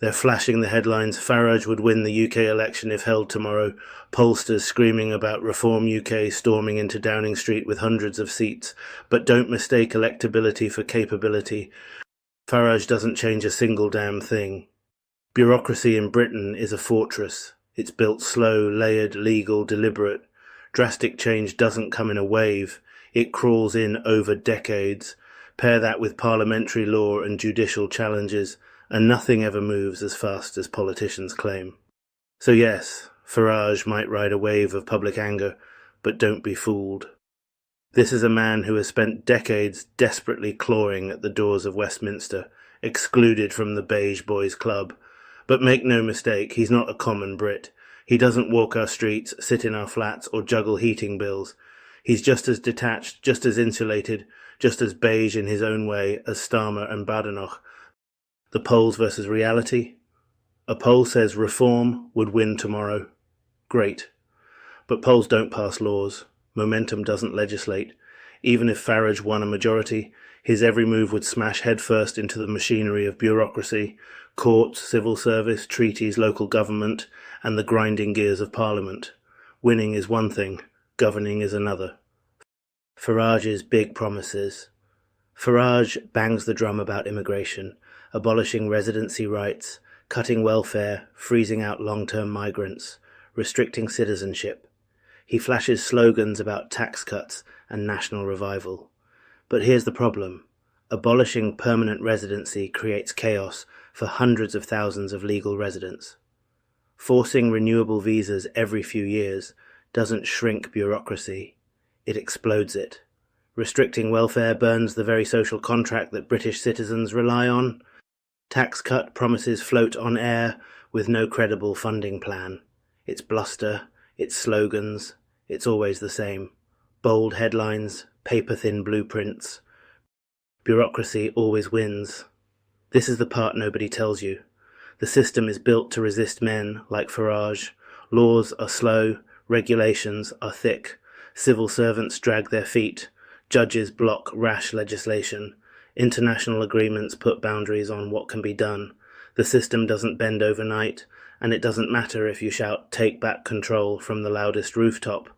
They're flashing the headlines, Farage would win the UK election if held tomorrow, pollsters screaming about Reform UK storming into Downing Street with hundreds of seats. But don't mistake electability for capability. Farage doesn't change a single damn thing. Bureaucracy in Britain is a fortress. It's built slow, layered, legal, deliberate. Drastic change doesn't come in a wave. It crawls in over decades. Pair that with parliamentary law and judicial challenges, and nothing ever moves as fast as politicians claim. So yes, Farage might ride a wave of public anger, but don't be fooled. This is a man who has spent decades desperately clawing at the doors of Westminster, excluded from the Beige Boys Club. But make no mistake, he's not a common Brit. He doesn't walk our streets, sit in our flats, or juggle heating bills. He's just as detached, just as insulated, just as beige in his own way as Starmer and Badenoch. The polls versus reality? A poll says Reform would win tomorrow. Great. But polls don't pass laws. Momentum doesn't legislate. Even if Farage won a majority, his every move would smash headfirst into the machinery of bureaucracy, courts, civil service, treaties, local government, and the grinding gears of Parliament. Winning is one thing, governing is another. Farage's big promises. Farage bangs the drum about immigration, abolishing residency rights, cutting welfare, freezing out long-term migrants, restricting citizenship. He flashes slogans about tax cuts and national revival. But here's the problem. Abolishing permanent residency creates chaos for hundreds of thousands of legal residents. Forcing renewable visas every few years doesn't shrink bureaucracy, it explodes it. Restricting welfare burns the very social contract that British citizens rely on. Tax cut promises float on air with no credible funding plan. It's bluster, it's slogans, it's always the same. Bold headlines, paper-thin blueprints. Bureaucracy always wins. This is the part nobody tells you. The system is built to resist men like Farage. Laws are slow, regulations are thick. Civil servants drag their feet. Judges block rash legislation. International agreements put boundaries on what can be done. The system doesn't bend overnight, and it doesn't matter if you shout "take back control" from the loudest rooftop.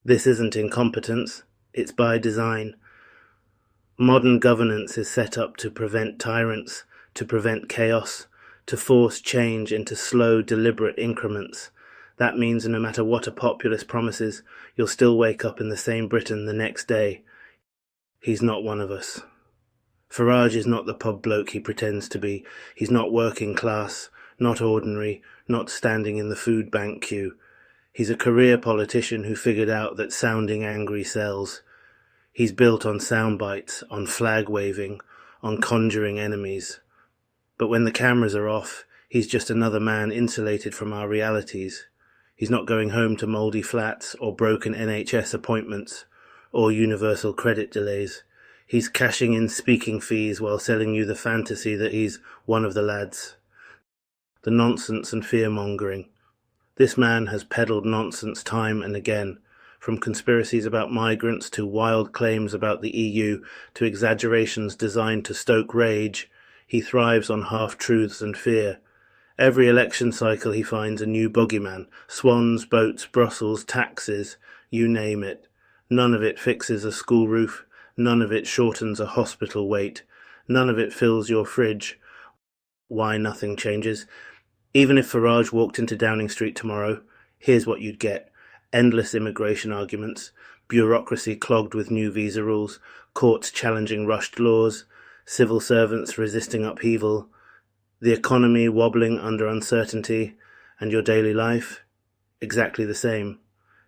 This isn't incompetence, it's by design. Modern governance is set up to prevent tyrants, to prevent chaos, to force change into slow, deliberate increments. That means no matter what a populist promises, you'll still wake up in the same Britain the next day. He's not one of us. Farage is not the pub bloke he pretends to be. He's not working class, not ordinary, not standing in the food bank queue. He's a career politician who figured out that sounding angry sells. He's built on sound bites, on flag waving, on conjuring enemies. But when the cameras are off, he's just another man insulated from our realities. He's not going home to mouldy flats or broken NHS appointments or universal credit delays. He's cashing in speaking fees while selling you the fantasy that he's one of the lads. The nonsense and fear-mongering. This man has peddled nonsense time and again, from conspiracies about migrants to wild claims about the EU to exaggerations designed to stoke rage. He thrives on half-truths and fear. Every election cycle he finds a new bogeyman. Swans, boats, Brussels, taxes, you name it. None of it fixes a school roof. None of it shortens a hospital wait. None of it fills your fridge. Why nothing changes? Even if Farage walked into Downing Street tomorrow, here's what you'd get. Endless immigration arguments, bureaucracy clogged with new visa rules, courts challenging rushed laws, civil servants resisting upheaval, the economy wobbling under uncertainty, and your daily life? Exactly the same.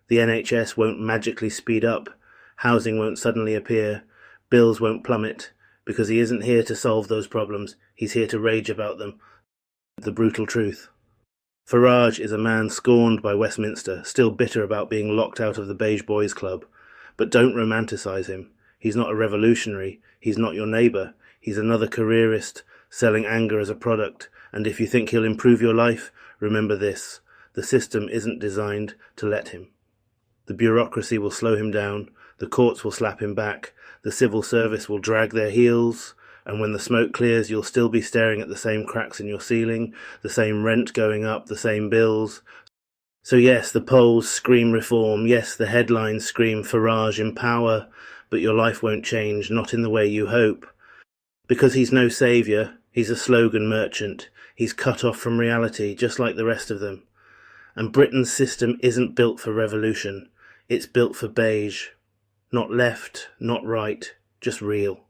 The NHS won't magically speed up, housing won't suddenly appear, bills won't plummet, because he isn't here to solve those problems, he's here to rage about them. The brutal truth. Farage is a man scorned by Westminster, still bitter about being locked out of the Beige Boys Club. But don't romanticise him. He's not a revolutionary, he's not your neighbour, he's another careerist, selling anger as a product, and if you think he'll improve your life, remember this: the system isn't designed to let him. The bureaucracy will slow him down, the courts will slap him back, the civil service will drag their heels, And when the smoke clears, you'll still be staring at the same cracks in your ceiling, the same rent going up, the same bills. So yes, the polls scream reform, yes, the headlines scream Farage in power, but your life won't change, not in the way you hope. Because he's no saviour, he's a slogan merchant. He's cut off from reality, just like the rest of them. And Britain's system isn't built for revolution. It's built for beige. Not left, not right, just real.